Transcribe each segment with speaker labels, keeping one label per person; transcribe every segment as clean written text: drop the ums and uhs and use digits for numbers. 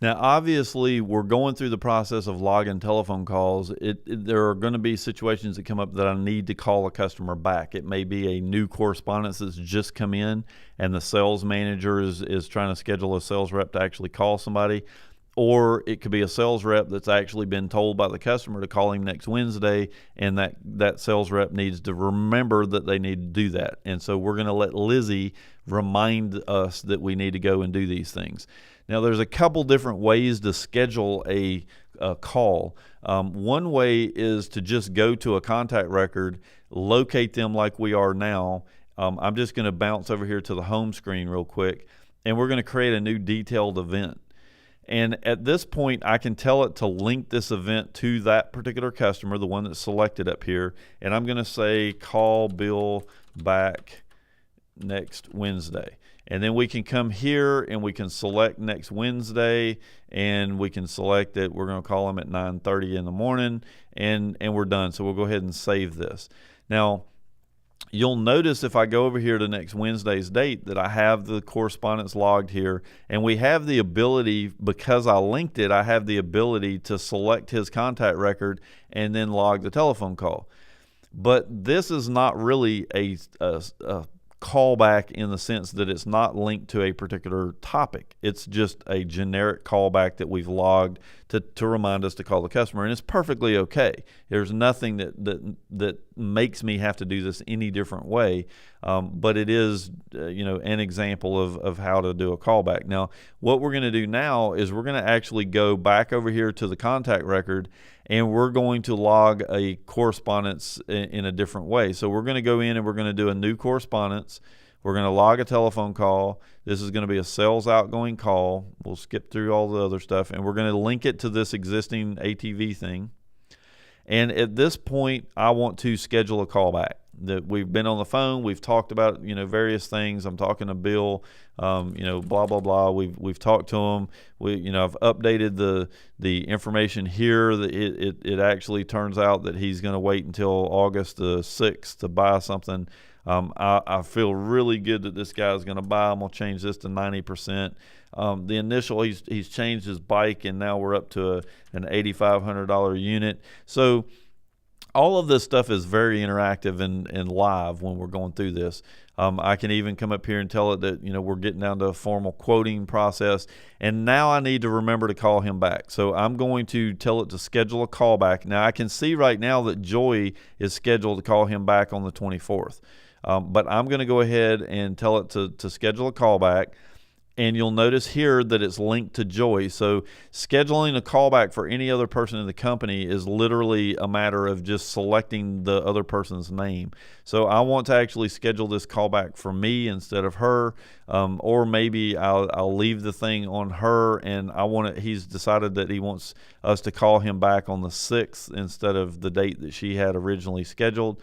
Speaker 1: Now, obviously, we're going through the process of logging telephone calls. There are going to be situations that come up that I need to call a customer back. It may be a new correspondence that's just come in, and the sales manager is trying to schedule a sales rep to actually call somebody. Or it could be a sales rep that's actually been told by the customer to call him next Wednesday, and that sales rep needs to remember that they need to do that. And so we're going to let Lizzy remind us that we need to go and do these things. Now, there's a couple different ways to schedule a call. One way is to just go to a contact record, locate them like we are now. I'm just going to bounce over here to the home screen real quick, and we're going to create a new detailed event. And at this point, I can tell it to link this event to that particular customer, the one that's selected up here. And I'm going to say, call Bill back next Wednesday. And then we can come here and we can select next Wednesday, and we can select that we're going to call him at 9:30 in the morning, and we're done. So we'll go ahead and save this. Now, you'll notice if I go over here to next Wednesday's date that I have the correspondence logged here, and we have the ability, because I linked it, I have the ability to select his contact record and then log the telephone call. But this is not really a callback in the sense that it's not linked to a particular topic. It's just a generic callback that we've logged to remind us to call the customer, and it's perfectly okay. There's nothing that makes me have to do this any different way, but it is an example of how to do a callback. Now, what we're going to do now is we're going to actually go back over here to the contact record, and we're going to log a correspondence in a different way. So we're going to go in and we're going to do a new correspondence. We're going to log a telephone call. This is going to be a sales outgoing call. We'll skip through all the other stuff, and we're going to link it to this existing ATV thing. And at this point, I want to schedule a callback. That we've been on the phone, we've talked about various things. I'm talking to Bill, blah blah blah. We've talked to him. I've updated the information here. It actually turns out that he's going to wait until August the 6th to buy something. I feel really good that this guy's going to buy. I'm going to change this to 90%. The initial, he's changed his bike, and now we're up to an $8,500 unit. So all of this stuff is very interactive and live when we're going through this. I can even come up here and tell it that we're getting down to a formal quoting process, and now I need to remember to call him back. So I'm going to tell it to schedule a callback. Now I can see right now that Joy is scheduled to call him back on the 24th, but I'm going to go ahead and tell it to schedule a callback. And you'll notice here that it's linked to Joy. So scheduling a callback for any other person in the company is literally a matter of just selecting the other person's name. So I want to actually schedule this callback for me instead of her, or maybe I'll leave the thing on her, and he's decided that he wants us to call him back on the 6th instead of the date that she had originally scheduled.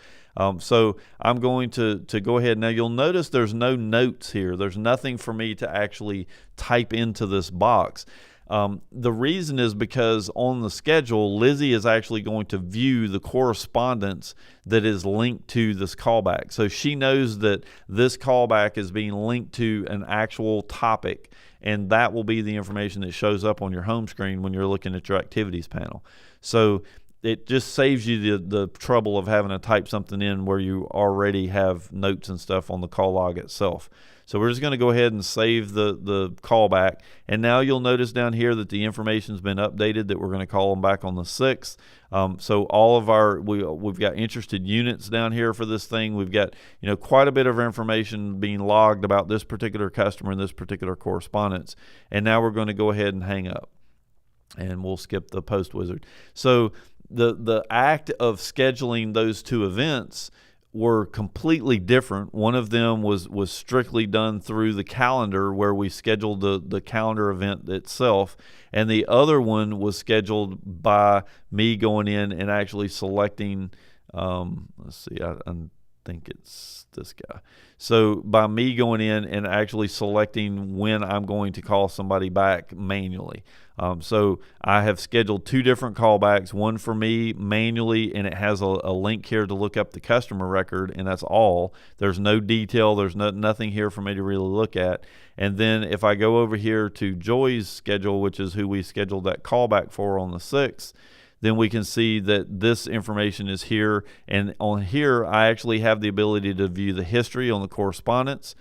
Speaker 1: So I'm going to go ahead. Now you'll notice there's no notes here. There's nothing for me to actually type into this box. The reason is because on the schedule, Lizzy is actually going to view the correspondence that is linked to this callback. So she knows that this callback is being linked to an actual topic, and that will be the information that shows up on your home screen when you're looking at your activities panel. So it just saves you the trouble of having to type something in where you already have notes and stuff on the call log itself. So we're just going to go ahead and save the callback. And now you'll notice down here that the information's been updated, that we're going to call them back on the 6th. So all of we've got interested units down here for this thing. We've got quite a bit of information being logged about this particular customer and this particular correspondence. And now we're going to go ahead and hang up. And we'll skip the post wizard. So the act of scheduling those two events were completely different. One of them was strictly done through the calendar, where we scheduled the calendar event itself, and the other one was scheduled by me going in and actually selecting let's see, think it's this guy. So by me going in and actually selecting when I'm going to call somebody back manually. So I have scheduled 2 different callbacks, one for me manually, and it has a link here to look up the customer record, and that's all. There's no detail. There's nothing here for me to really look at. And then if I go over here to Joy's schedule, which is who we scheduled that callback for on the 6th, then we can see that this information is here. And on here, I actually have the ability to view the history on the correspondence.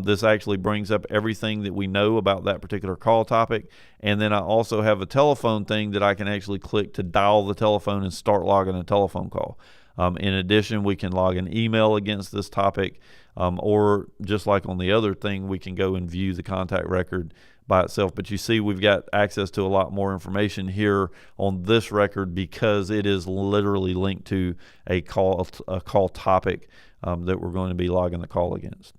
Speaker 1: This actually brings up everything that we know about that particular call topic. And then I also have a telephone thing that I can actually click to dial the telephone and start logging a telephone call. In addition, we can log an email against this topic, or just like on the other thing, we can go and view the contact record by itself. But you see, we've got access to a lot more information here on this record because it is literally linked to a call topic that we're going to be logging the call against.